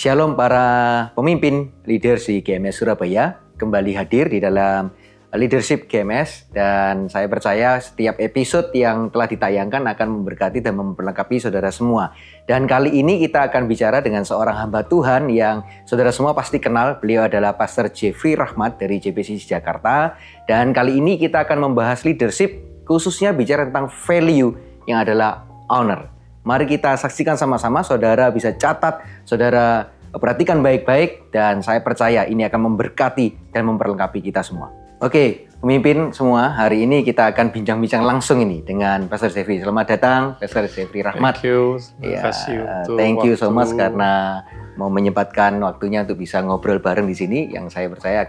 Shalom para pemimpin leaders di GMS Surabaya, kembali hadir di dalam Leadership GMS, dan saya percaya setiap episode yang telah ditayangkan akan memberkati dan memperlengkapi saudara semua. Dan kali ini kita akan bicara dengan seorang hamba Tuhan yang saudara semua pasti kenal. Beliau adalah Pastor Jeffrey Rahmat dari JPCC Jakarta, dan kali ini kita akan membahas leadership, khususnya bicara tentang value yang adalah honor. Mari kita saksikan sama-sama, saudara bisa catat, saudara perhatikan baik-baik, dan saya percaya ini akan memberkati dan memperlengkapi kita semua. Oke, pemimpin semua, hari ini kita akan bincang-bincang langsung ini dengan Pastor Jeffrey. Selamat datang, Pastor Jeffrey Rahmat. Thank you, terima kasih untuk thank you so much karena mau menyempatkan waktunya untuk bisa ngobrol bareng di sini, yang saya percaya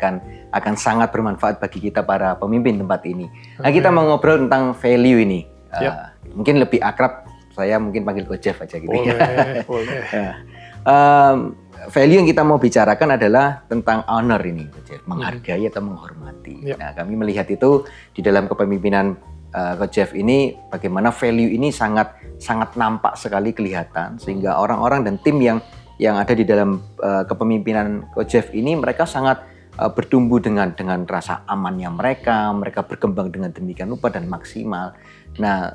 akan sangat bermanfaat bagi kita para pemimpin tempat ini. Nah, kita mau ngobrol tentang value ini. Mungkin lebih akrab, saya mungkin panggil Coach Jeff aja gitu. Boleh. Value yang kita mau bicarakan adalah tentang honor ini, Coach Jeff. Menghargai atau menghormati. Nah, kami melihat itu di dalam kepemimpinan Coach Jeff ini, bagaimana value ini sangat nampak sekali kelihatan, sehingga orang-orang dan tim yang ada di dalam kepemimpinan Coach Jeff ini, mereka sangat bertumbuh dengan rasa amannya mereka berkembang dengan demikian rupa dan maksimal. Nah,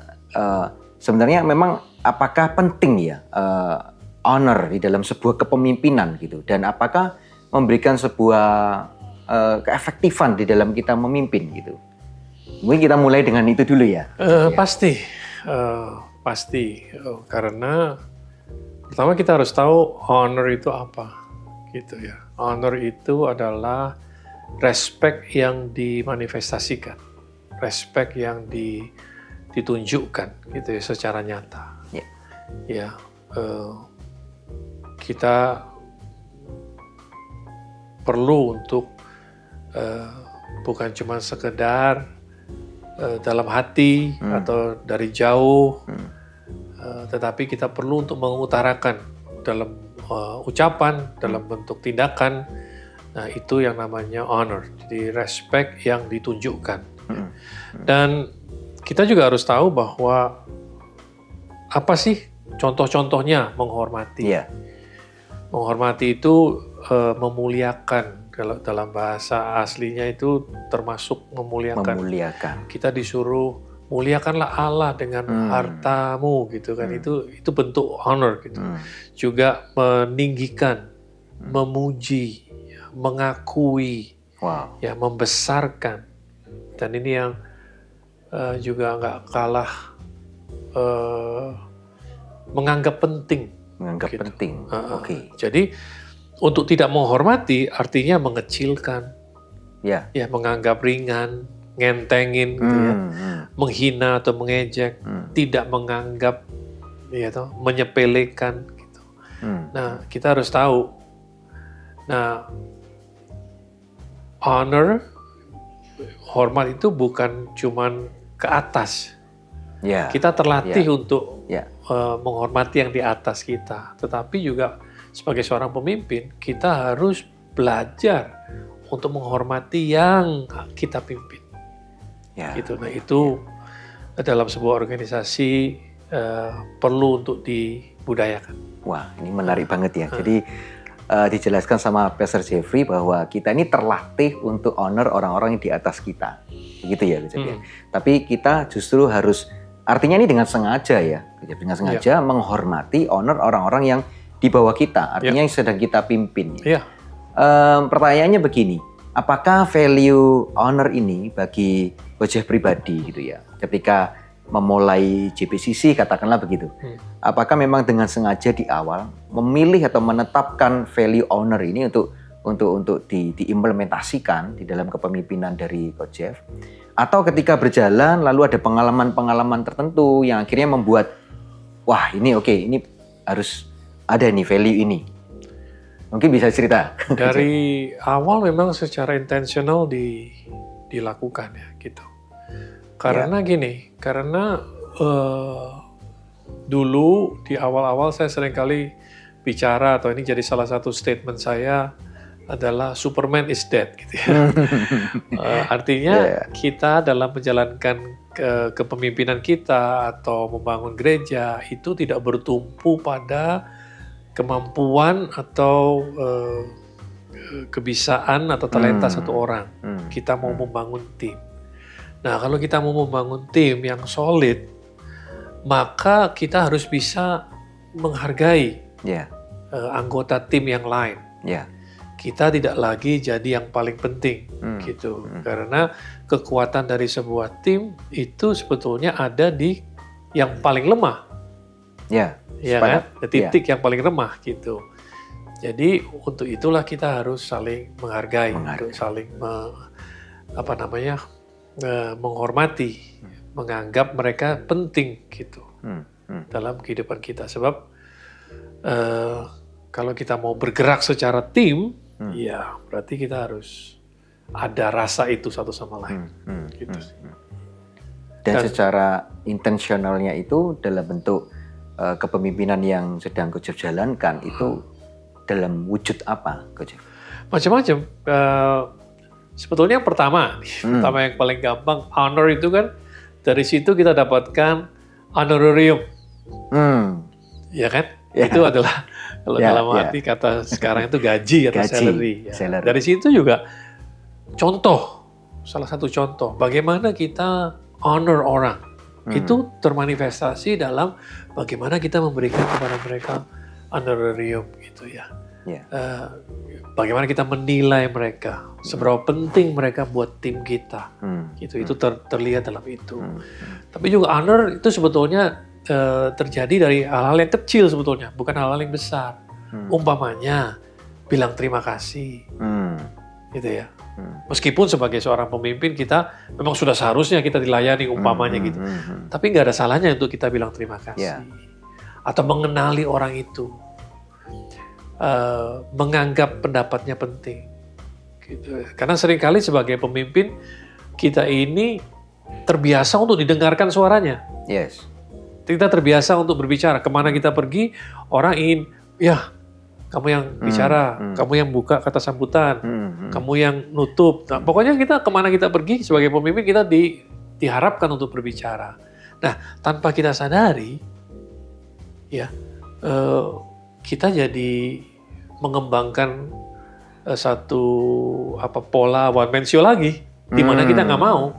sebenarnya memang apakah penting ya honor di dalam sebuah kepemimpinan gitu, dan apakah memberikan sebuah keefektifan di dalam kita memimpin gitu? Mungkin kita mulai dengan itu dulu ya. Pasti, karena pertama kita harus tahu honor itu apa, gitu ya. Honor itu adalah respect yang dimanifestasikan, respect yang ditunjukkan gitu ya secara nyata. Kita perlu untuk bukan cuma sekedar dalam hati atau dari jauh, tetapi kita perlu untuk mengutarakan dalam ucapan, dalam bentuk tindakan. Nah, itu yang namanya honor, jadi respect yang ditunjukkan. Dan kita juga harus tahu bahwa apa sih contoh-contohnya menghormati. Menghormati itu memuliakan. Kalau dalam bahasa aslinya itu termasuk memuliakan. Kita disuruh muliakanlah Allah dengan hartamu gitu kan. Itu bentuk honor gitu. Juga meninggikan, memuji, mengakui, ya, membesarkan. Dan ini yang juga nggak kalah menganggap penting. Jadi untuk tidak menghormati artinya mengecilkan, ya, menganggap ringan, ngentengin, gitu ya, menghina atau mengejek, tidak menganggap, ya, menyepelekan, gitu. Nah, kita harus tahu. Nah, honor, hormat itu bukan cuman ke atas. Kita terlatih untuk menghormati yang di atas kita, tetapi juga sebagai seorang pemimpin kita harus belajar untuk menghormati yang kita pimpin. Gitu. Nah, itu dalam sebuah organisasi perlu untuk dibudayakan. Wah, ini menarik banget ya. Jadi dijelaskan sama Pastor Jeffrey bahwa kita ini terlatih untuk honor orang-orang yang di atas kita, begitu ya. Tapi kita justru harus, artinya ini dengan sengaja ya, menghormati, honor orang-orang yang di bawah kita, artinya yang sedang kita pimpin. Pertanyaannya begini, apakah value honor ini bagi Coach Jeff pribadi gitu ya, ketika memulai JPCC katakanlah begitu, apakah memang dengan sengaja di awal memilih atau menetapkan value honor ini untuk diimplementasikan di dalam kepemimpinan dari Coach Jeff? Atau ketika berjalan lalu ada pengalaman-pengalaman tertentu yang akhirnya membuat, wah ini oke, ini harus ada nih value ini. Mungkin bisa cerita. Dari awal memang secara intensional dilakukan ya gitu. Karena gini, karena dulu di awal-awal saya seringkali bicara, atau ini jadi salah satu statement saya, adalah Superman is dead gitu ya. Artinya kita dalam menjalankan kepemimpinan kita atau membangun gereja itu tidak bertumpu pada kemampuan atau kebisaan atau talenta satu orang. Kita mau membangun tim. Nah, kalau kita mau membangun tim yang solid, maka kita harus bisa menghargai anggota tim yang lain. Kita tidak lagi jadi yang paling penting, gitu. Karena kekuatan dari sebuah tim itu sebetulnya ada di yang paling lemah. Ya kan? Titik yang paling lemah, gitu. Jadi untuk itulah kita harus saling menghargai. Untuk saling menghormati, menganggap mereka penting gitu dalam kehidupan kita. Sebab kalau kita mau bergerak secara tim, ya berarti kita harus ada rasa itu satu sama lain. Gitu sih. Dan secara intensionalnya itu dalam bentuk kepemimpinan yang sedang Coach Jeff jalankan itu dalam wujud apa, Coach Jeff? Macam-macam. Sebetulnya yang pertama yang paling gampang, honor itu kan dari situ kita dapatkan honorarium, ya kan? Itu adalah kalau dalam arti kata sekarang itu gaji atau salary. Dari situ juga salah satu contoh bagaimana kita honor orang itu termanifestasi dalam bagaimana kita memberikan kepada mereka honorarium gitu ya. Bagaimana kita menilai mereka, seberapa penting mereka buat tim kita, gitu. Itu terlihat dalam itu. Tapi juga honor itu sebetulnya terjadi dari hal-hal yang kecil sebetulnya, bukan hal-hal yang besar. Umpamanya bilang terima kasih, gitu ya. Meskipun sebagai seorang pemimpin kita memang sudah seharusnya kita dilayani umpamanya gitu, tapi nggak ada salahnya untuk kita bilang terima kasih atau mengenali orang itu. Menganggap pendapatnya penting, gitu. Karena seringkali sebagai pemimpin kita ini terbiasa untuk didengarkan suaranya. Kita terbiasa untuk berbicara. Kemana kita pergi, orang ingin, ya kamu yang bicara, kamu yang buka kata sambutan, kamu yang nutup. Nah, pokoknya kita kemana kita pergi sebagai pemimpin kita diharapkan untuk berbicara. Nah, tanpa kita sadari, ya kita jadi mengembangkan satu pola one man show lagi, di mana kita nggak mau.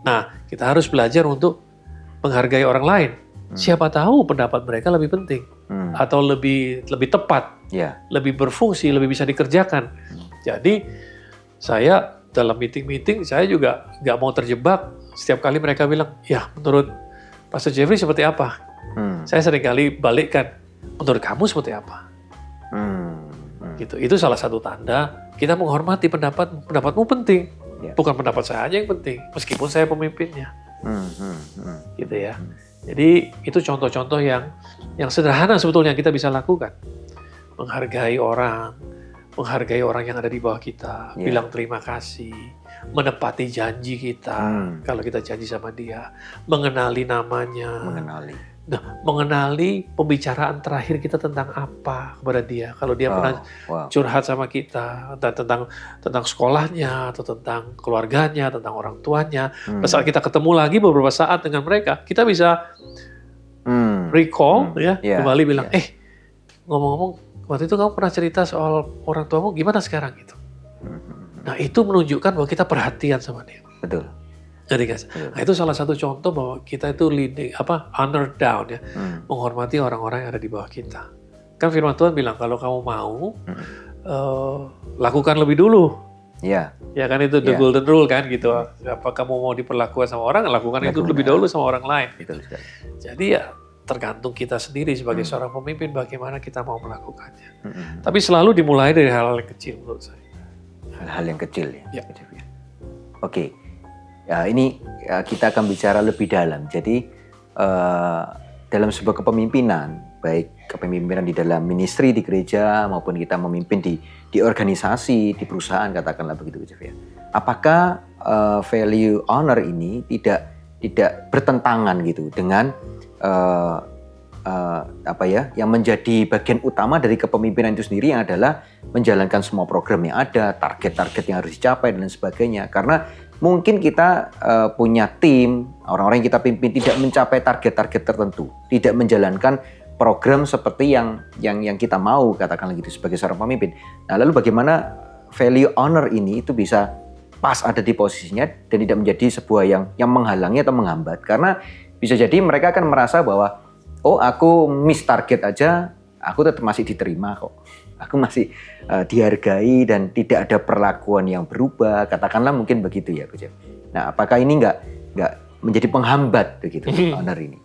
Nah, kita harus belajar untuk menghargai orang lain. Siapa tahu pendapat mereka lebih penting atau lebih tepat, lebih berfungsi, lebih bisa dikerjakan. Jadi saya dalam meeting saya juga nggak mau terjebak. Setiap kali mereka bilang, ya menurut Pastor Jeffrey seperti apa? Saya seringkali balikkan, menurut kamu seperti apa? Gitu. Itu salah satu tanda kita menghormati pendapatmu penting, bukan pendapat saya aja yang penting, meskipun saya pemimpinnya. Gitu ya. Jadi itu contoh-contoh yang sederhana sebetulnya kita bisa lakukan. Menghargai orang yang ada di bawah kita, bilang terima kasih, menepati janji kita kalau kita janji sama dia, mengenali namanya, mengenali pembicaraan terakhir kita tentang apa kepada dia. Kalau dia pernah curhat sama kita tentang sekolahnya atau tentang keluarganya, tentang orang tuanya. Saat kita ketemu lagi beberapa saat dengan mereka, kita bisa recall kembali bilang, ngomong-ngomong waktu itu kamu pernah cerita soal orang tuamu, gimana sekarang gitu. Nah, itu menunjukkan bahwa kita perhatian sama dia. Betul. Jadi guys, nah itu salah satu contoh bahwa kita itu honor down ya, menghormati orang-orang yang ada di bawah kita. Kan firman Tuhan bilang kalau kamu mau lakukan lebih dulu. Ya kan itu the golden rule kan gitu. Apa kamu mau diperlakukan sama orang, lakukan itu lebih dahulu sama orang lain. Gitu. Jadi ya tergantung kita sendiri sebagai seorang pemimpin bagaimana kita mau melakukannya. Tapi selalu dimulai dari hal-hal yang kecil menurut saya. Hal-hal yang kecil ya. Oke. Ya, ini kita akan bicara lebih dalam. Jadi dalam sebuah kepemimpinan, baik kepemimpinan di dalam ministry di gereja maupun kita memimpin di organisasi, di perusahaan katakanlah begitu ya. Apakah value honor ini tidak bertentangan gitu dengan yang menjadi bagian utama dari kepemimpinan itu sendiri yang adalah menjalankan semua program yang ada, target-target yang harus dicapai dan sebagainya. Karena mungkin kita punya tim, orang-orang yang kita pimpin tidak mencapai target-target tertentu, tidak menjalankan program seperti yang kita mau, katakanlah gitu sebagai seorang pemimpin. Nah, lalu bagaimana value honor ini itu bisa pas ada di posisinya dan tidak menjadi sebuah yang menghalangi atau menghambat. Karena bisa jadi mereka akan merasa bahwa oh, aku miss target aja, aku tetap masih diterima kok. Aku masih dihargai dan tidak ada perlakuan yang berubah. Katakanlah mungkin begitu ya, Coach Jeff. Nah, apakah ini nggak menjadi penghambat begitu honor ini?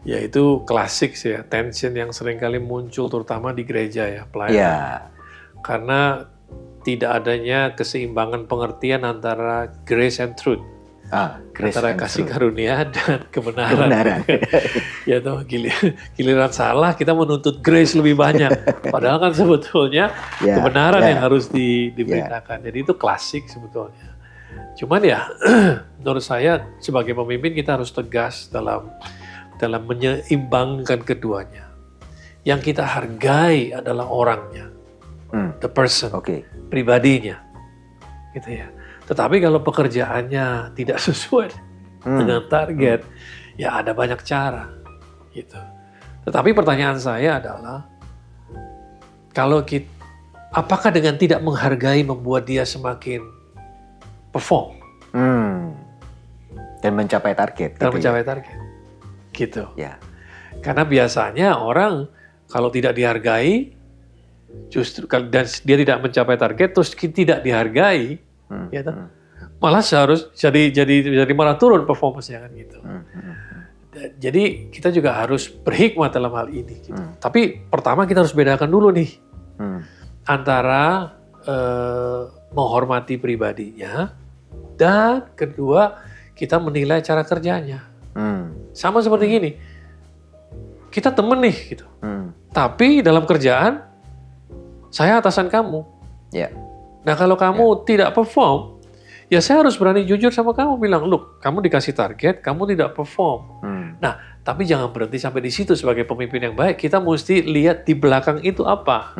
Ya itu klasik sih ya, tension yang seringkali muncul terutama di gereja ya, pelayanan. Ya. Karena tidak adanya keseimbangan pengertian antara grace and truth. Antara kasih karunia dan kebenaran. Ya toh, giliran salah kita menuntut grace lebih banyak. Padahal kan sebetulnya kebenaran yang harus diberitakan. Jadi itu klasik sebetulnya. Cuman ya menurut saya sebagai pemimpin kita harus tegas dalam menyeimbangkan keduanya. Yang kita hargai adalah orangnya, the person, pribadinya, gitu ya. Tetapi kalau pekerjaannya tidak sesuai dengan target, ya ada banyak cara, gitu. Tetapi pertanyaan saya adalah, apakah dengan tidak menghargai membuat dia semakin perform dan mencapai target? Target. Gitu. Ya. Karena biasanya orang kalau tidak dihargai, justru dan dia tidak mencapai target, terus tidak dihargai, malah harus jadi malah turun performance-nya kan gitu. Jadi kita juga harus berhikmat dalam hal ini. Gitu. Tapi pertama kita harus bedakan dulu nih antara menghormati pribadinya dan kedua kita menilai cara kerjanya. Sama seperti gini, kita temen nih gitu. Tapi dalam kerjaan, saya atasan kamu. Nah kalau kamu tidak perform, ya saya harus berani jujur sama kamu bilang, look, kamu dikasih target, kamu tidak perform. Nah, tapi jangan berhenti sampai di situ sebagai pemimpin yang baik. Kita mesti lihat di belakang itu apa.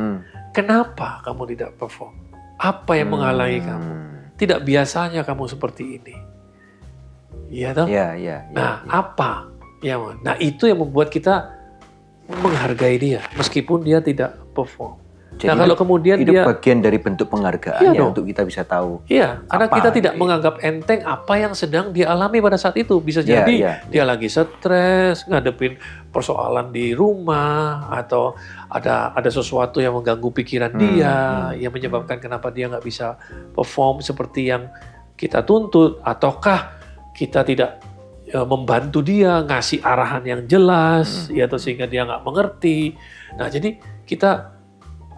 Kenapa kamu tidak perform? Apa yang menghalangi kamu? Tidak biasanya kamu seperti ini. Iya toh? Nah, apa? Ya, nah itu yang membuat kita menghargai dia meskipun dia tidak perform. Jadi nah kalau kemudian itu bagian dari bentuk penghargaan ya untuk kita bisa tahu. Iya, karena kita tidak menganggap enteng apa yang sedang dia alami pada saat itu. Bisa jadi dia lagi stres, ngadepin persoalan di rumah atau ada sesuatu yang mengganggu pikiran dia yang menyebabkan kenapa dia nggak bisa perform seperti yang kita tuntut, ataukah kita tidak membantu dia ngasih arahan yang jelas ya, atau sehingga dia nggak mengerti. Nah jadi kita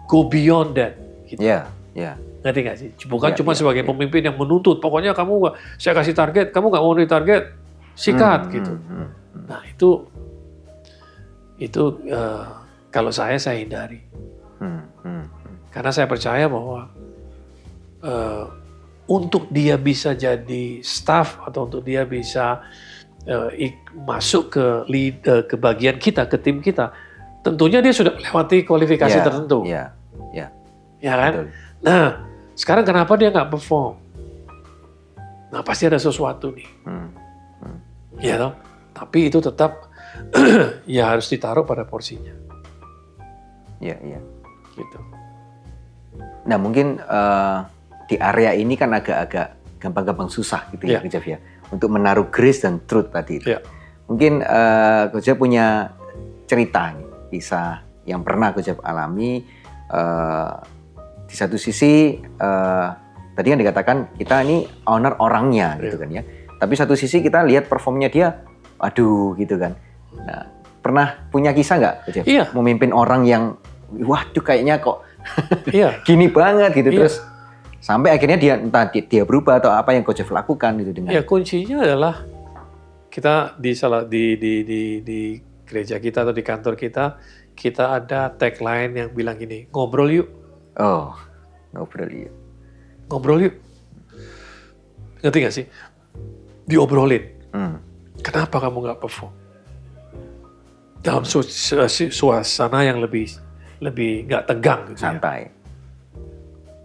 go beyond that. Gitu. Ngerti nggak sih? Bukan cuma sebagai pemimpin yang menuntut. Pokoknya saya kasih target, kamu nggak mau target, sikat gitu. Nah itu kalau saya hindari. Karena saya percaya bahwa untuk dia bisa jadi staff atau untuk dia bisa masuk ke bagian kita, ke tim kita, tentunya dia sudah melewati kualifikasi tertentu. Ya kan? Betul. Nah, sekarang kenapa dia nggak perform? Nah, pasti ada sesuatu nih. Ya toh? Tapi itu tetap ya harus ditaruh pada porsinya. Gitu. Nah, mungkin di area ini kan agak-agak gampang-gampang susah gitu ya, Coach Jeff ya, untuk menaruh grace dan truth tadi. Mungkin Coach Jeff punya cerita nih, kisah yang pernah Coach Jeff alami. Di satu sisi tadi yang dikatakan kita ini honor orangnya gitu kan ya, tapi satu sisi kita lihat performnya dia, aduh gitu kan. Nah, pernah punya kisah nggak Coach Jeff? Memimpin orang yang waduh kayaknya kok gini banget gitu, terus sampai akhirnya dia entah dia berubah atau apa yang Coach Jeff lakukan gitu dengan. Ya kuncinya adalah kita di gereja kita atau di kantor kita ada tagline yang bilang gini, ngobrol yuk. Ngobrol yuk. Ngobrol yuk. Ngerti gak sih? Diobrolin. Kenapa kamu nggak perform? Dalam suasana yang lebih nggak tegang gitu. Santai.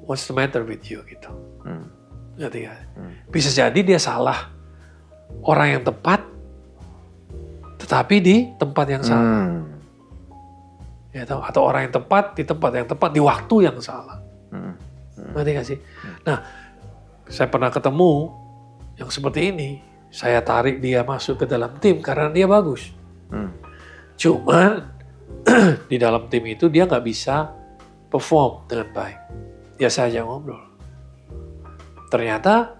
What's the matter with you gitu. Ngerti gak? Bisa jadi dia salah. Orang yang tepat, tetapi di tempat yang salah. Ya, atau orang yang tepat di tempat yang tepat di waktu yang salah. Ngerti gak sih? Nah, saya pernah ketemu yang seperti ini. Saya tarik dia masuk ke dalam tim karena dia bagus. Cuman di dalam tim itu dia nggak bisa perform dengan baik. Ya saya ajak ngobrol. Ternyata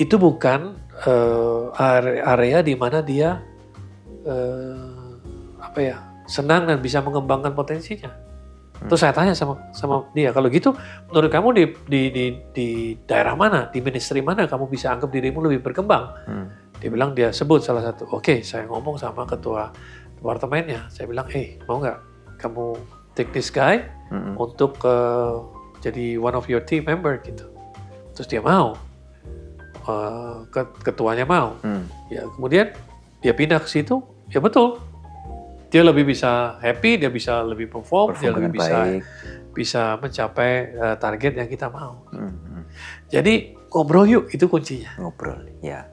itu bukan area di mana dia senang dan bisa mengembangkan potensinya. Terus saya tanya sama dia, kalau gitu menurut kamu di daerah mana, di ministry mana kamu bisa anggap dirimu lebih berkembang? Dia bilang dia sebut salah satu. Oke, saya ngomong sama ketua departemennya. Saya bilang, mau nggak kamu take this guy untuk jadi one of your team member gitu. Terus dia mau, ketuanya mau. Ya kemudian dia pindah ke situ, ya betul. Dia lebih bisa happy, dia bisa lebih perform dia lebih bisa mencapai target yang kita mau. Jadi ngobrol yuk, itu kuncinya. Ngobrol, ya.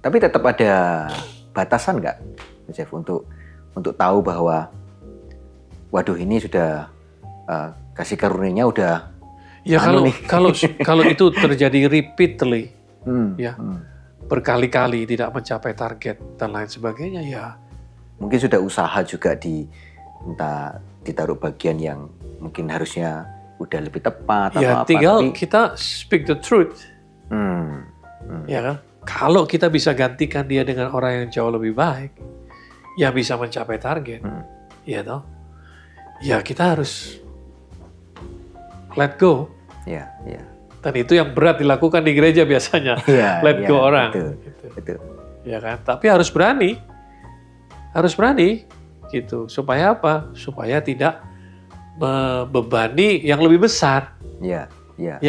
Tapi tetap ada batasan nggak, Chef, untuk tahu bahwa, waduh ini sudah kasih karunia udah. Ya kalau itu terjadi repeatedly, berkali-kali tidak mencapai target dan lain sebagainya, ya. Mungkin sudah usaha juga entah ditaruh bagian yang mungkin harusnya udah lebih tepat ya, atau apa. Tinggal kita speak the truth. Ya kan? Kalau kita bisa gantikan dia dengan orang yang jauh lebih baik, yang bisa mencapai target, ya toh. Ya kita harus let go. Ya. Dan itu yang berat dilakukan di gereja biasanya. Let go orang. Betul. Ya kan? Tapi harus berani gitu. Supaya apa? Supaya tidak membebani yang lebih besar. Iya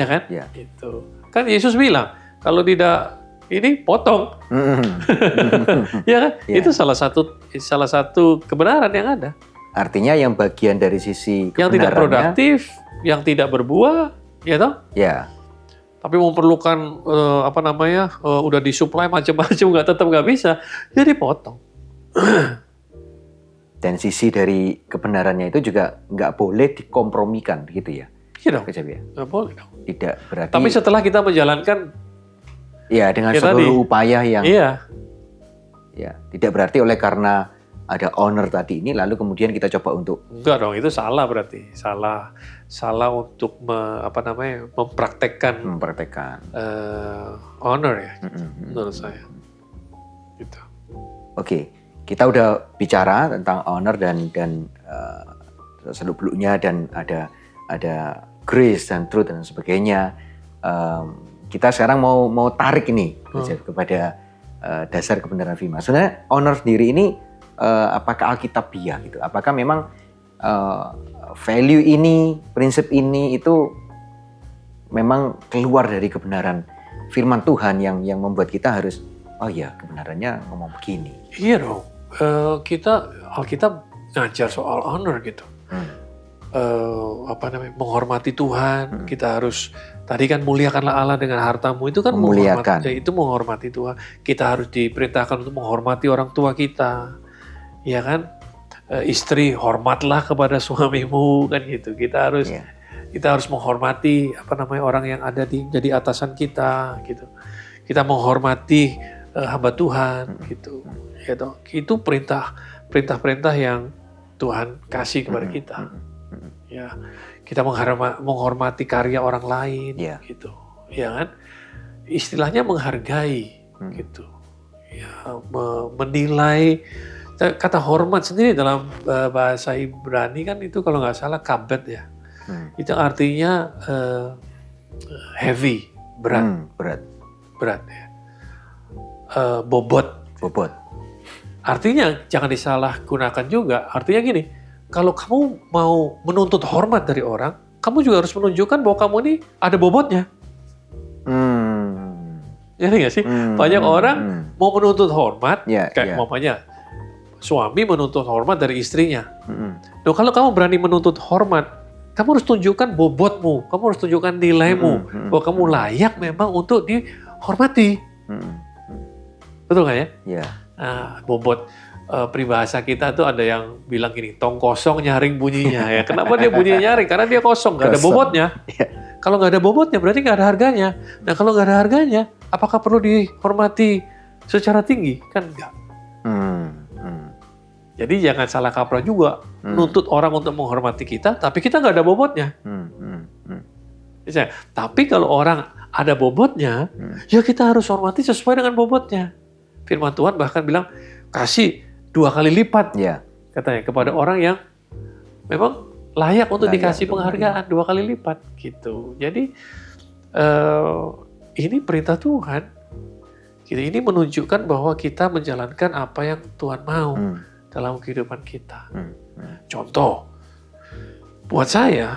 kan? Gitu. Kan Yesus bilang, kalau tidak ini potong. Ya kan? Itu salah satu kebenaran yang ada. Artinya yang bagian dari sisi kebenarannya, yang tidak produktif, yang tidak berbuah, ya toh? Ya. Tapi memerlukan udah disuplai macam-macam tetap nggak bisa, jadi potong. Dan sisi dari kebenarannya itu juga nggak boleh dikompromikan, gitu ya? Iya dong. Nggak boleh dong. Tidak berarti. Tapi setelah kita menjalankan, ya dengan seluruh upaya yang. Iya. Ya, tidak berarti oleh karena ada owner tadi ini, lalu kemudian kita coba untuk. Enggak dong, itu salah berarti. Salah untuk mempraktekkan owner ya, menurut saya. Gitu. Oke. Kita udah bicara tentang owner dan seluk-beluknya dan ada grace dan truth dan sebagainya. Kita sekarang mau tarik ini kepada dasar kebenaran firman. Sebenarnya owner sendiri ini apakah alkitabiah gitu? Apakah memang value ini, prinsip ini itu memang keluar dari kebenaran firman Tuhan yang membuat kita harus, oh ya kebenarannya ngomong begini. Iya dong. Alkitab ngajar soal honor gitu. Menghormati Tuhan. Kita harus, tadi kan muliakanlah Allah dengan hartamu, itu kan menghormati Tuhan. Kita harus diperintahkan untuk menghormati orang tua kita. Ya kan? Istri, hormatlah kepada suamimu, kan gitu. Kita harus menghormati orang yang ada jadi atasan kita gitu. Kita menghormati hamba Tuhan gitu. Itu perintah-perintah yang Tuhan kasih kepada kita. Ya, kita menghormati karya orang lain gitu. Ya kan? Istilahnya menghargai gitu. Ya, menilai. Kata hormat sendiri dalam bahasa Ibrani kan itu kalau nggak salah kabed ya. Itu artinya heavy, berat ya. Bobot. Artinya jangan disalahgunakan juga. Artinya gini, kalau kamu mau menuntut hormat dari orang, kamu juga harus menunjukkan bahwa kamu ini ada bobotnya. Ya nggak sih? Banyak orang mau menuntut hormat, umpamanya suami menuntut hormat dari istrinya. Nah, kalau kamu berani menuntut hormat, kamu harus tunjukkan bobotmu, kamu harus tunjukkan nilaimu, bahwa kamu layak memang untuk dihormati. Betul nggak ya? Iya. Nah, bobot peribahasa kita tuh ada yang bilang gini, tong kosong nyaring bunyinya ya. Kenapa dia bunyinya nyaring? Karena dia kosong, nggak ada bobotnya. Kalau nggak ada bobotnya berarti nggak ada harganya. Nah kalau nggak ada harganya, apakah perlu dihormati secara tinggi? Kan enggak. Jadi jangan salah kaprah juga, nuntut orang untuk menghormati kita, tapi kita nggak ada bobotnya. Tapi kalau orang ada bobotnya, ya kita harus hormati sesuai dengan bobotnya. Firman Tuhan bahkan bilang, kasih 2 kali lipat, katanya, kepada orang yang memang layak untuk dikasih penghargaan 2 kali lipat, gitu. Jadi ini perintah Tuhan. Ini menunjukkan bahwa kita menjalankan apa yang Tuhan mau dalam kehidupan kita. Contoh, buat saya,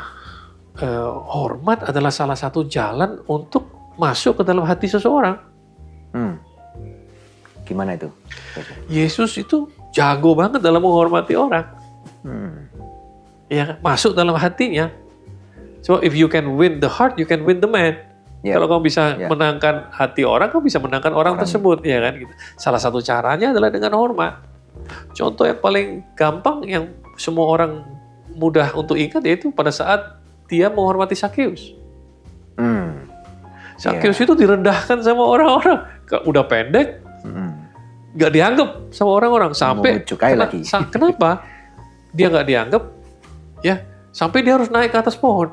hormat adalah salah satu jalan untuk masuk ke dalam hati seseorang. Gimana itu? Yesus itu jago banget dalam menghormati orang. Ya, masuk dalam hatinya. So if you can win the heart, you can win the man. Kalau kamu bisa menangkan hati orang, kamu bisa menangkan orang tersebut, ya kan? Gitu. Salah satu caranya adalah dengan hormat. Contoh yang paling gampang yang semua orang mudah untuk ingat yaitu pada saat dia menghormati Sakeus. Sakeus itu direndahkan sama orang-orang, udah pendek, nggak dianggap sama orang-orang sampai lagi. Kenapa dia nggak dianggap? Ya, sampai dia harus naik ke atas pohon.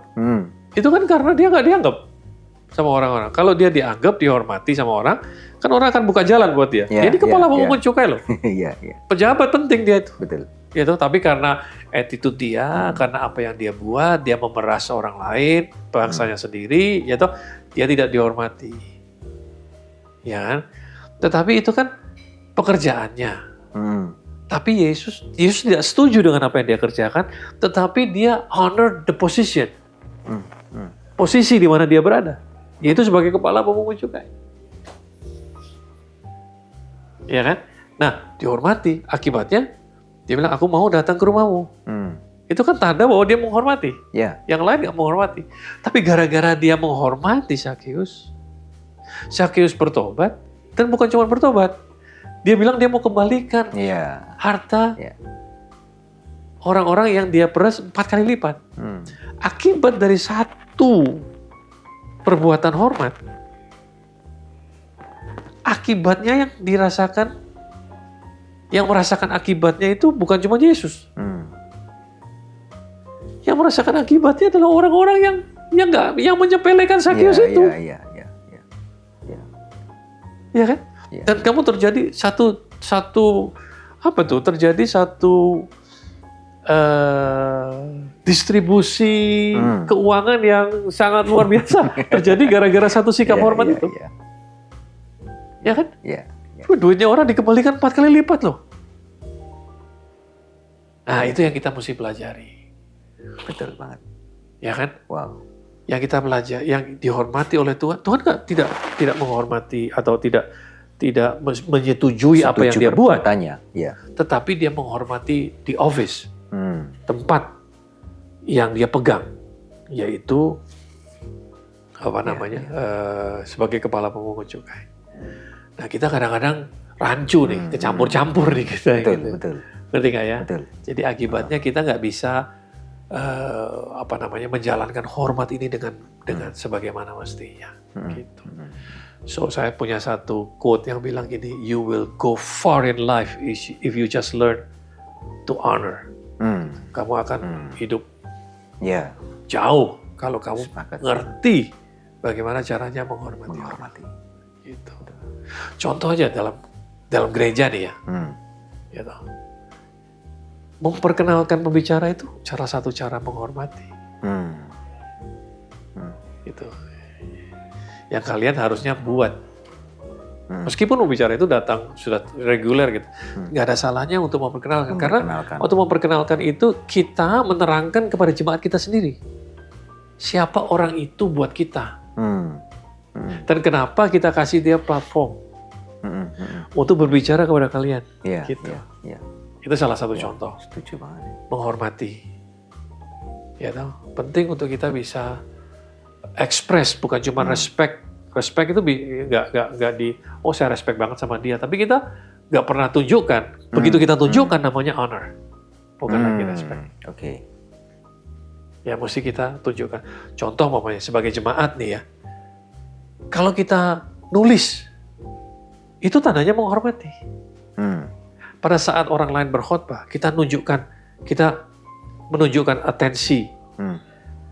Itu kan karena dia nggak dianggap sama orang-orang. Kalau dia dianggap, dihormati sama orang, kan orang akan buka jalan buat dia. Jadi kepala pemungut cukai loh. Pejabat penting dia itu. Betul. Gitu, tapi karena attitude dia, karena apa yang dia buat, dia memeras orang lain, bangsanya sendiri, ya toh, dia tidak dihormati. Ya kan? Tetapi itu kan pekerjaannya. Tapi Yesus tidak setuju dengan apa yang dia kerjakan, tetapi dia honor the position. Posisi di mana dia berada. Yaitu sebagai kepala pemungut cukai. Ya kan? Nah, dihormati. Akibatnya, dia bilang, aku mau datang ke rumahmu. Itu kan tanda bahwa dia menghormati. Yang lain nggak menghormati. Tapi gara-gara dia menghormati Sakeus bertobat. Dan bukan cuma bertobat. Dia bilang dia mau kembalikan harta orang-orang yang dia peras 4 kali lipat. Akibat dari satu perbuatan hormat, akibatnya yang merasakan akibatnya itu bukan cuma Yesus. Yang merasakan akibatnya adalah orang-orang yang menyepelekan Sakeus itu. Ya kan? Dan kamu terjadi terjadi satu distribusi keuangan yang sangat luar biasa terjadi gara-gara satu sikap hormat itu. Ya kan? Duitnya orang dikembalikan 4 kali lipat loh. Nah, itu yang kita mesti pelajari. Betul banget. Ya kan? Wow. Yang kita pelajari, yang dihormati oleh Tuhan. Tuhan kan tidak menghormati atau tidak menyetujui apa yang dia buat. Tetapi dia menghormati di office. Tempat yang dia pegang, yaitu sebagai kepala pemungut cukai. Nah, kita kadang-kadang rancu nih, kecampur-campur nih kita. Betul. Ngerti nggak ya? Betul. Jadi akibatnya kita nggak bisa menjalankan hormat ini dengan sebagaimana mestinya. Gitu. So saya punya satu quote yang bilang gini, you will go far in life if you just learn to honor. Kamu akan hidup jauh kalau kamu ngerti bagaimana caranya menghormati. Gitu. Contoh aja dalam gereja nih ya. Gitu. Memperkenalkan pembicara itu salah satu cara menghormati. Gitu. Yang kalian harusnya buat. Meskipun pembicara itu datang sudah reguler gitu, nggak ada salahnya untuk memperkenalkan. Karena untuk memperkenalkan itu kita menerangkan kepada jemaat kita sendiri siapa orang itu buat kita, dan kenapa kita kasih dia platform untuk berbicara kepada kalian. Gitu. Itu salah satu contoh. Setuju banget. Menghormati, ya tahu. Penting untuk kita bisa express, bukan cuma respect. Respect itu nggak saya respect banget sama dia, tapi kita nggak pernah tunjukkan. Begitu kita tunjukkan namanya honor, bukan lagi respect. Oke. Ya mesti kita tunjukkan. Contoh umpamanya sebagai jemaat nih ya, kalau kita nulis, itu tandanya menghormati. Pada saat orang lain berkhotbah, kita menunjukkan atensi.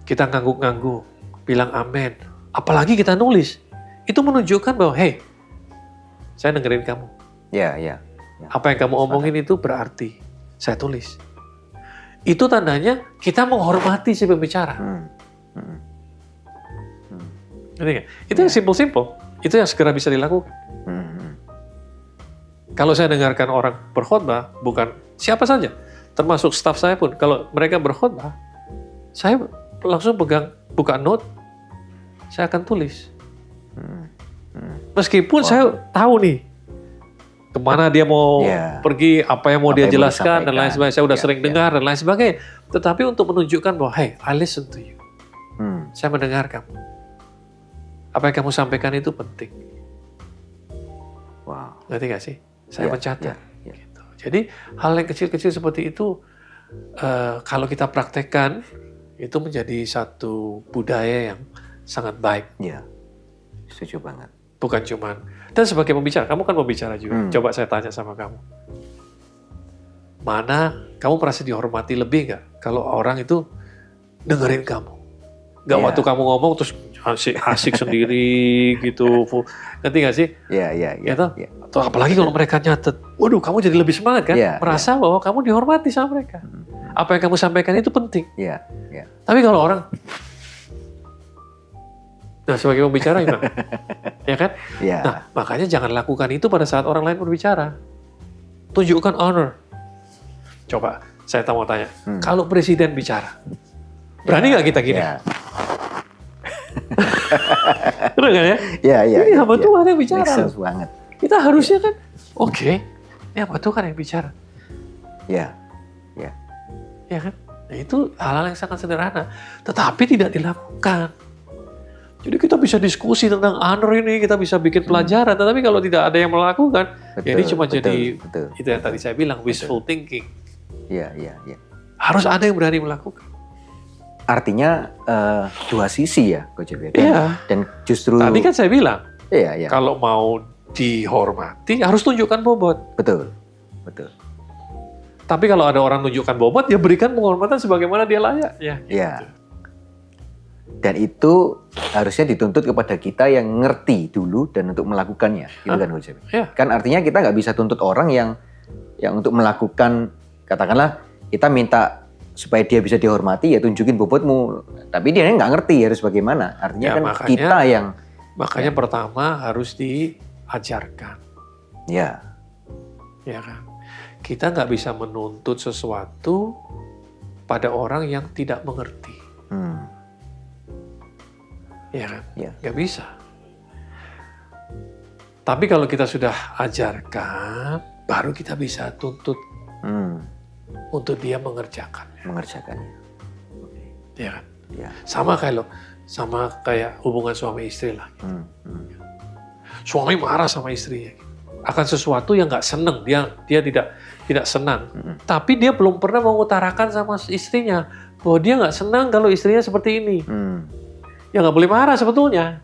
Kita ngangguk-ngangguk, bilang amin. Apalagi kita nulis, itu menunjukkan bahwa, hey, saya dengerin kamu. Ya. Apa yang kamu omongin itu berarti, saya tulis. Itu tandanya kita menghormati si pembicara. Itu yang simple-simple, itu yang segera bisa dilakukan. Kalau saya dengarkan orang berkhotbah, bukan siapa saja, termasuk staf saya pun, kalau mereka berkhotbah, saya langsung buka note, saya akan tulis. Meskipun saya tahu nih, kemana dia mau pergi, apa yang mau dia jelaskan, dan lain sebagainya. Saya udah sering dengar, dan lain sebagainya. Tetapi untuk menunjukkan bahwa, hey, I listen to you. Saya mendengar kamu. Apa yang kamu sampaikan itu penting. Wow. Ngerti gak sih? Saya mencatat. Gitu. Jadi hal yang kecil-kecil seperti itu, kalau kita praktekkan, itu menjadi satu budaya yang sangat baik. Iya, setuju banget. Bukan cuman, dan sebagai pembicara, kamu kan pembicara juga. Coba saya tanya sama kamu. Kamu merasa dihormati lebih nggak kalau orang itu dengerin kamu? Nggak waktu kamu ngomong terus asik sendiri gitu. Ngerti nggak sih? Iya. Atau apalagi kalau mereka nyatet, waduh kamu jadi lebih semangat kan? Merasa bahwa kamu dihormati sama mereka. Apa yang kamu sampaikan itu penting. Iya. Tapi kalau orang, nah sebagai pembicara gimana? Ya kan? Nah makanya jangan lakukan itu pada saat orang lain berbicara. Tunjukkan honor. Coba saya mau tanya, kalau presiden bicara, berani nggak kita gini? Benar kan ya? Iya. Ini hamba Tuhan yang bicara. Make sense banget. Kita harusnya kan, oke, ini hamba Tuhan yang bicara. Iya. Ya kan? Nah, itu hal-hal yang sangat sederhana, tetapi tidak dilakukan. Jadi kita bisa diskusi tentang honor ini, kita bisa bikin pelajaran, tetapi kalau tidak ada yang melakukan, ya ini cuma jadi itu yang tadi saya bilang, wishful thinking. Iya. Harus ada yang berani melakukan. Artinya dua sisi ya, Coach Jeff. Dan justru tadi kan saya bilang, kalau mau dihormati harus tunjukkan bobot. Betul. Tapi kalau ada orang tunjukkan bobot, ya berikan penghormatan sebagaimana dia layak. Gitu. Dan itu harusnya dituntut kepada kita yang ngerti dulu dan untuk melakukannya, gitu kan Coach Jeff? Kan artinya kita nggak bisa tuntut orang yang untuk melakukan, katakanlah kita minta supaya dia bisa dihormati, ya tunjukin bobotmu. Tapi dia nggak ngerti harus bagaimana. Artinya makanya, kita yang... Makanya pertama harus diajarkan. Ya kan? Kita nggak bisa menuntut sesuatu pada orang yang tidak mengerti. Ya kan? Nggak bisa. Tapi kalau kita sudah ajarkan, baru kita bisa tuntut untuk dia mengerjakannya. Ya kan? Sama kayak hubungan suami istri lah. Suami marah sama istrinya akan sesuatu yang nggak seneng, dia tidak senang. Tapi dia belum pernah mengutarakan sama istrinya bahwa dia nggak senang kalau istrinya seperti ini. Ya nggak boleh marah sebetulnya,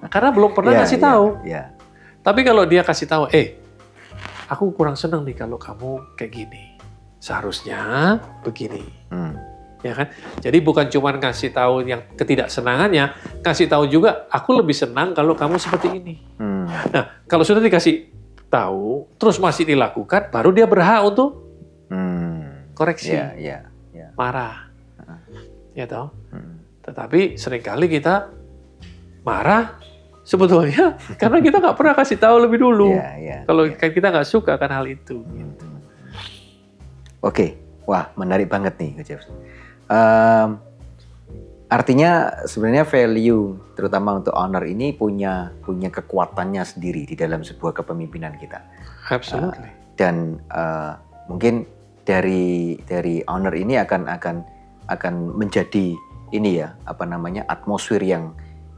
karena belum pernah kasih tahu. Tapi kalau dia kasih tahu, aku kurang senang nih kalau kamu kayak gini. Seharusnya begini. Ya kan? Jadi bukan cuma ngasih tahu yang ketidaksenangannya, kasih tahu juga aku lebih senang kalau kamu seperti ini. Nah, kalau sudah dikasih tahu, terus masih dilakukan, baru dia berhak untuk koreksi, marah. Ya toh? Tetapi seringkali kita marah sebetulnya karena kita nggak pernah kasih tahu lebih dulu. Kalau kita nggak suka kan hal itu. Gitu. Oke, wah menarik banget nih, Coach Jeff. Artinya sebenarnya value terutama untuk honor ini punya kekuatannya sendiri di dalam sebuah kepemimpinan kita. Absolutely. Dan mungkin dari honor ini akan menjadi ini ya, atmosfer yang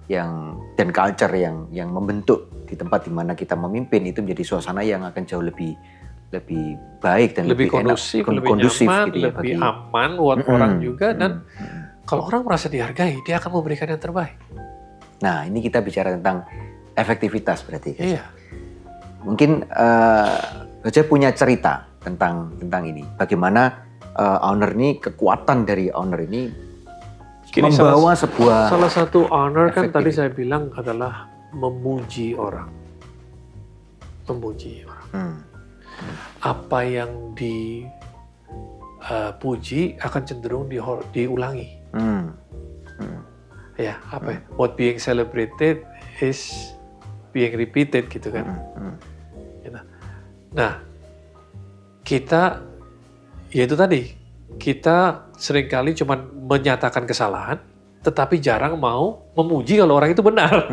dan culture yang membentuk di tempat di mana kita memimpin itu menjadi suasana yang akan jauh lebih baik dan lebih kondusif, enak, lebih nyaman, gitu ya, lebih aman buat orang juga, dan kalau orang merasa dihargai, dia akan memberikan yang terbaik. Nah, ini kita bicara tentang efektivitas berarti. Iya. Mungkin Coach punya cerita tentang ini. Bagaimana owner ini, kekuatan dari owner ini membawa salah satu owner kan tadi saya bilang adalah memuji orang. Memuji orang. Apa yang dipuji akan cenderung diulangi. Ya, apa ya? What being celebrated is being repeated gitu kan. Nah, kita, ya itu tadi, kita seringkali cuma menyatakan kesalahan, tetapi jarang mau memuji kalau orang itu benar.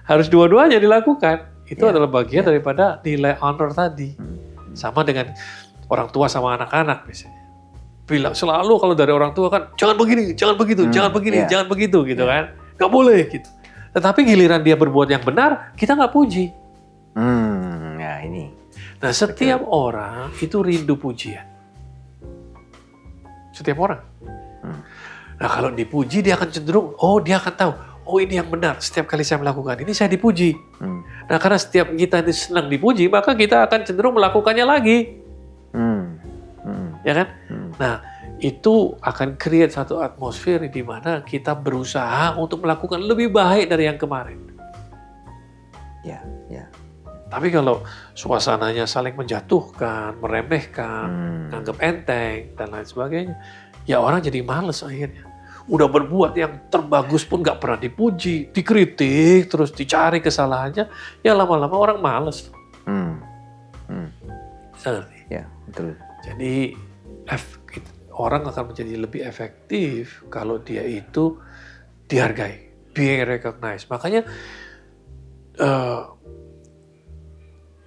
Harus dua-duanya dilakukan. Itu adalah bagian daripada nilai honor tadi. Sama dengan orang tua sama anak-anak biasanya. Bilang selalu kalau dari orang tua kan, jangan begini, jangan begitu, jangan begini, jangan begitu gitu kan. Nggak boleh gitu. Tetapi giliran dia berbuat yang benar, kita nggak puji. Nah ini. Nah setiap orang itu rindu pujian. Setiap orang. Nah kalau dipuji dia akan cenderung, dia akan tahu, ini yang benar. Setiap kali saya melakukan ini saya dipuji. Nah karena setiap kita ini senang dipuji, maka kita akan cenderung melakukannya lagi. Ya kan? Nah itu akan create satu atmosfer di mana kita berusaha untuk melakukan lebih baik dari yang kemarin. Ya. Tapi kalau suasananya saling menjatuhkan, meremehkan, anggap enteng, dan lain sebagainya, ya orang jadi males akhirnya. Udah berbuat yang terbagus pun nggak pernah dipuji, dikritik, terus dicari kesalahannya, ya lama-lama orang males. Ngerti? Ya, betul. Jadi orang akan menjadi lebih efektif kalau dia itu dihargai, being recognized. Makanya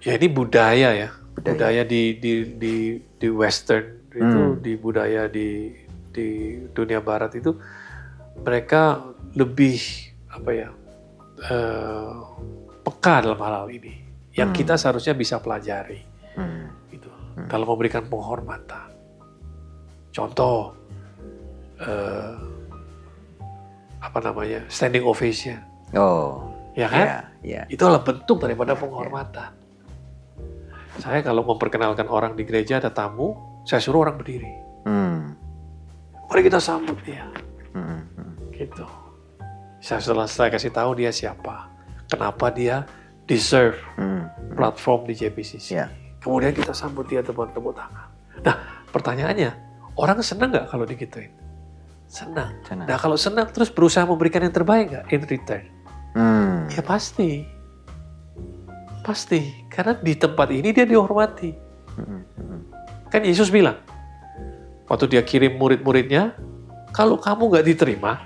ya ini budaya di Western itu, di budaya di dunia Barat itu mereka lebih peka dalam hal ini. Yang kita seharusnya bisa pelajari, gitu. Dalam memberikan penghormatan. Contoh, standing ovation. Ya kan? Yeah. Itu adalah bentuk daripada penghormatan. Saya kalau memperkenalkan orang di gereja, ada tamu, saya suruh orang berdiri. Mari kita sambut dia. Gitu. Setelah saya kasih tahu dia siapa, kenapa dia deserve platform di JPCC. Kemudian kita sambut dia tepuk tangan. Nah, pertanyaannya, orang senang nggak kalau digituin? Senang. Nah, kalau senang terus berusaha memberikan yang terbaik nggak in return? Ya pasti. Karena di tempat ini dia dihormati. Kan Yesus bilang, waktu dia kirim murid-muridnya, kalau kamu nggak diterima,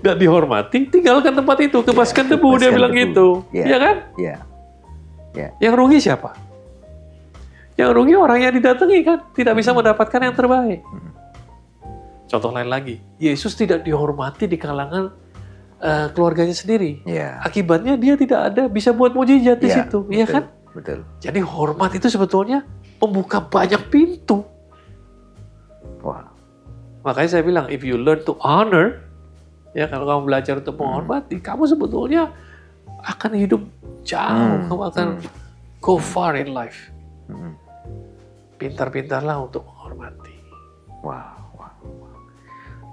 nggak dihormati, tinggalkan tempat itu, kebaskan debu, dia bilang gitu. Iya kan? Yang rugi siapa? Yang rugi orang yang didatangi kan, tidak bisa mendapatkan yang terbaik. Contoh lain lagi, Yesus tidak dihormati di kalangan keluarganya sendiri. Akibatnya dia tidak ada bisa buat mujizat di situ, iya kan? Betul. Jadi hormat itu sebetulnya membuka banyak pintu. Makanya saya bilang, if you learn to honor, ya kalau kamu belajar untuk menghormati, kamu sebetulnya akan hidup jauh, kamu akan go far in life. Pintar-pintarlah untuk menghormati. Wow.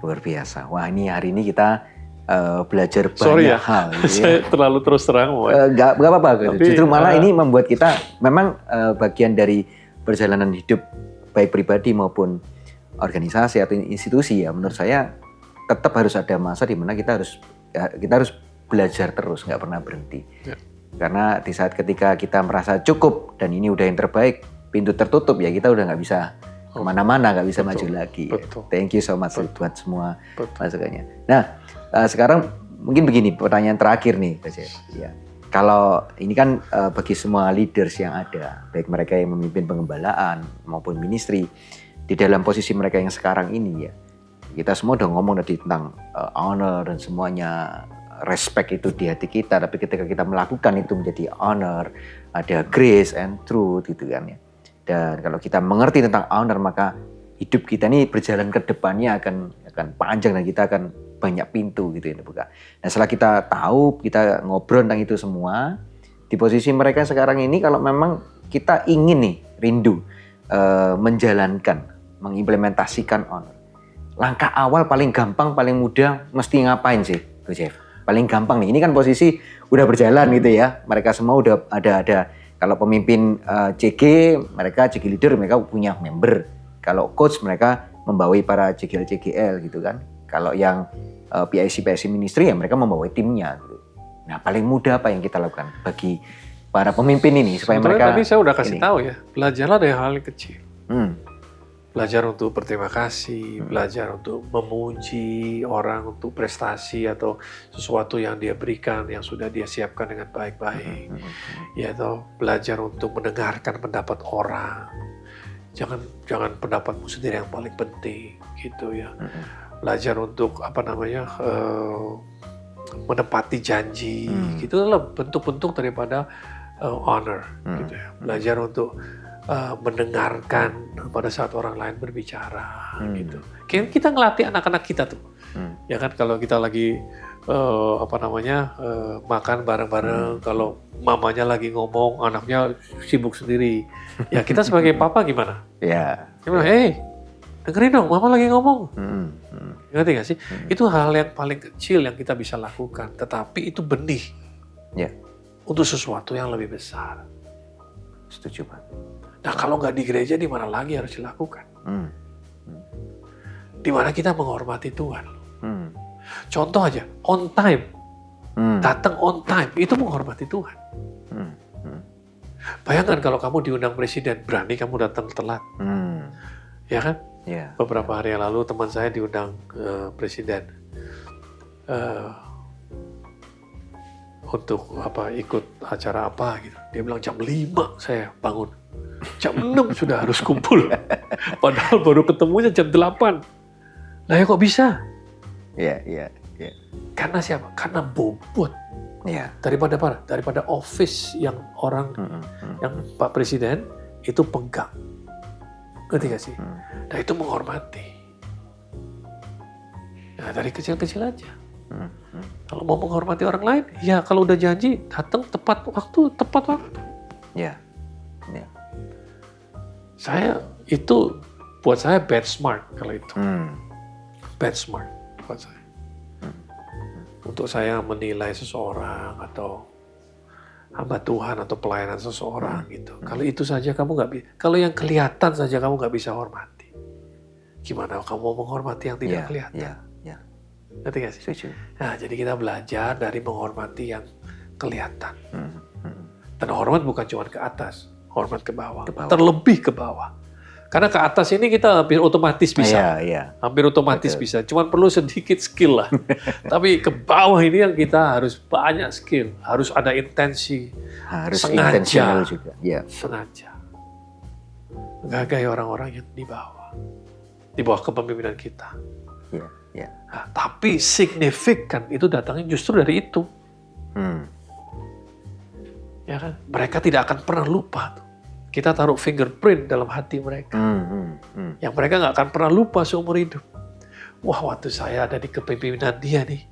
Luar biasa. Wah, ini hari ini kita belajar banyak hal. Saya terlalu terus terang. Gak apa-apa. Justru malah ini membuat kita memang bagian dari perjalanan hidup baik pribadi maupun organisasi atau institusi ya. Menurut saya tetap harus ada masa di mana kita harus belajar terus, nggak pernah berhenti. Karena di saat ketika kita merasa cukup dan ini udah yang terbaik, pintu tertutup ya kita udah nggak bisa kemana-mana, nggak bisa maju lagi. Thank you so much buat semua masukannya. Nah, sekarang mungkin begini pertanyaan terakhir nih, Coach. Ya. Kalau ini kan bagi semua leaders yang ada, baik mereka yang memimpin pengembalaan maupun ministry, di dalam posisi mereka yang sekarang ini ya, Kita semua udah ngomong tadi tentang honor dan semuanya, respect itu di hati kita, tapi ketika kita melakukan itu menjadi honor, ada grace and truth gitu kan ya. Dan kalau kita mengerti tentang honor, maka hidup kita ini berjalan ke depannya akan panjang dan kita akan banyak pintu gitu ya buka. Nah setelah kita tahu, kita ngobrol tentang itu semua, di posisi mereka sekarang ini kalau memang kita ingin nih rindu menjalankan, mengimplementasikan honor. Langkah awal paling gampang, paling mudah mesti ngapain sih, Bro Jeff? Paling gampang nih, ini kan posisi udah berjalan gitu ya. Mereka semua udah ada kalau pemimpin CG, mereka CG leader, mereka punya member. Kalau coach, mereka membawai para CGL gitu kan. Kalau yang PIC ministry ya mereka membawai timnya gitu. Nah, paling mudah apa yang kita lakukan bagi para pemimpin ini supaya mereka tadi saya udah kasih tahu ya, belajarlah dari hal yang kecil. Belajar untuk berterima kasih, belajar untuk memuji orang untuk prestasi atau sesuatu yang dia berikan, yang sudah dia siapkan dengan baik-baik. Ya, atau belajar untuk mendengarkan pendapat orang. Jangan pendapatmu sendiri yang paling penting, gitu ya. Belajar untuk menepati janji, gitu adalah bentuk-bentuk daripada honor, gitu ya. Belajar untuk mendengarkan pada saat orang lain berbicara, gitu. Kita ngelatih anak-anak kita tuh, ya kan kalau kita lagi makan bareng-bareng, kalau mamanya lagi ngomong, anaknya sibuk sendiri, ya kita sebagai papa gimana? Ya. Hey, dengerin dong, mama lagi ngomong. Ngerti gak sih? Itu hal yang paling kecil yang kita bisa lakukan, tetapi itu benih untuk sesuatu yang lebih besar. Setuju, Pak. Nah kalau nggak di gereja, di mana lagi harus dilakukan? Di mana kita menghormati Tuhan. Contoh aja, on time. Datang on time, itu menghormati Tuhan. Bayangkan kalau kamu diundang presiden, berani kamu datang telat. Ya kan? Yeah. Beberapa hari yang lalu teman saya diundang presiden untuk ikut acara apa gitu. Dia bilang jam 5 saya bangun. Jam 6 sudah harus kumpul. Padahal baru ketemunya jam 8. Nah ya kok bisa? Iya. Karena siapa? Karena bobot. Iya. Daripada office yang orang, yang Pak Presiden itu pegang. Ngerti gak sih? Nah itu menghormati. Nah dari kecil-kecil aja. Kalau mau menghormati orang lain, ya kalau udah janji datang tepat waktu. Iya. Buat saya benchmark kalau itu. Benchmark buat saya. Untuk saya menilai seseorang atau hamba Tuhan atau pelayanan seseorang gitu. Kalau itu saja kamu nggak bisa. Kalau yang kelihatan saja kamu nggak bisa hormati. Gimana kamu mau menghormati yang tidak kelihatan? Iya. Ngerti gak sih? Setuju. Nah, jadi kita belajar dari menghormati yang kelihatan. Dan hormat bukan cuma ke atas, hormat ke bawah. Terlebih ke bawah. Karena ke atas ini kita hampir otomatis bisa. Hampir otomatis bisa. Cuma perlu sedikit skill lah. Tapi ke bawah ini yang kita harus banyak skill. Harus ada intensi. Harus sengaja. intentional juga. Sengaja. Menghargai orang-orang yang di bawah. Di bawah kepemimpinan kita. Nah, tapi signifikan itu datangnya justru dari itu. Ya kan? Mereka tidak akan pernah lupa tuh. Kita taruh fingerprint dalam hati mereka. Yang mereka nggak akan pernah lupa seumur hidup. Wah, waktu saya ada di kepemimpinan dia nih.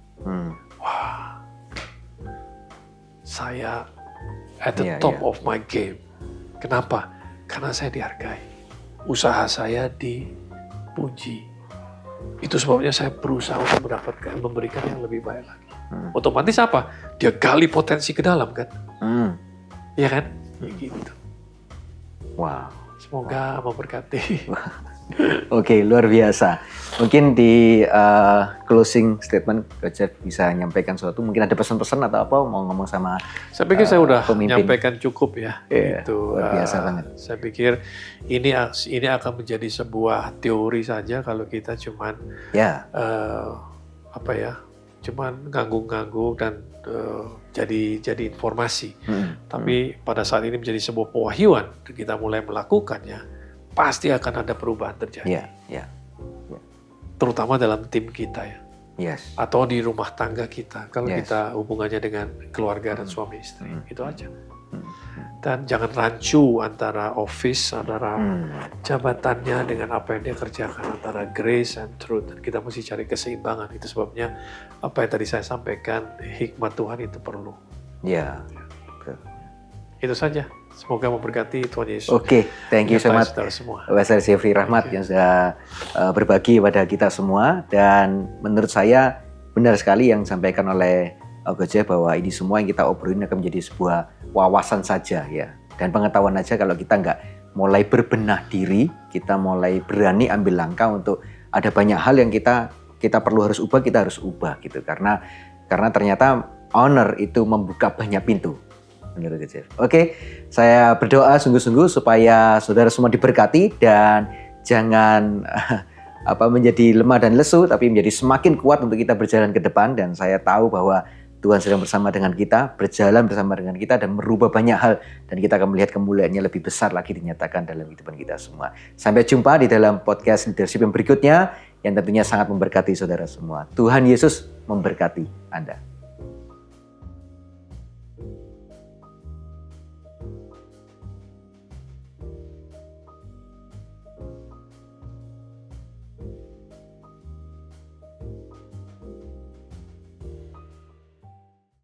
Wah, saya at the top of my game. Kenapa? Karena saya dihargai. Usaha saya dipuji. Itu sebabnya saya berusaha untuk memberikan yang lebih baik lagi. Otomatis apa? Dia gali potensi ke dalam kan? Iya kan? Ya gitu. Wow. Semoga memberkati. Oke, luar biasa. Mungkin di closing statement, Coach Jeff bisa menyampaikan sesuatu. Mungkin ada pesan-pesan atau apa mau ngomong sama saya pikir saya udah pemimpin. menyampaikan cukup ya. Itu luar biasa banget. Saya pikir ini akan menjadi sebuah teori saja kalau kita cuman cuman ganggu-ganggu dan jadi informasi. Tapi pada saat ini menjadi sebuah pewahyuan, kita mulai melakukannya, pasti akan ada perubahan terjadi. terutama dalam tim kita ya. Yes. Atau di rumah tangga kita, kalau Yes. kita hubungannya dengan keluarga dan suami istri, itu aja. Dan jangan rancu antara office, antara jabatannya dengan apa yang dia kerjakan, antara grace and truth. Dan kita mesti cari keseimbangan. Itu sebabnya apa yang tadi saya sampaikan, hikmat Tuhan itu perlu. Ya. Itu saja. Semoga memberkati Tuhan Yesus. Oke, thank you so much, Pastor Jeffrey Rahmat yang sudah berbagi pada kita semua. Dan menurut saya benar sekali yang disampaikan oleh Coach Jeff bahwa ini semua yang kita obrolin akan menjadi sebuah wawasan saja ya. Dan pengetahuan aja kalau kita nggak mulai berbenah diri, kita mulai berani ambil langkah untuk ada banyak hal yang kita perlu harus ubah, kita harus ubah gitu. Karena ternyata honor itu membuka banyak pintu. Menurut Jeff. Oke, saya berdoa sungguh-sungguh supaya saudara semua diberkati dan jangan menjadi lemah dan lesu, tapi menjadi semakin kuat untuk kita berjalan ke depan. Dan saya tahu bahwa Tuhan sedang bersama dengan kita, berjalan bersama dengan kita dan merubah banyak hal. Dan kita akan melihat kemuliaannya lebih besar lagi dinyatakan dalam kehidupan kita semua. Sampai jumpa di dalam podcast leadership yang berikutnya yang tentunya sangat memberkati saudara semua. Tuhan Yesus memberkati Anda.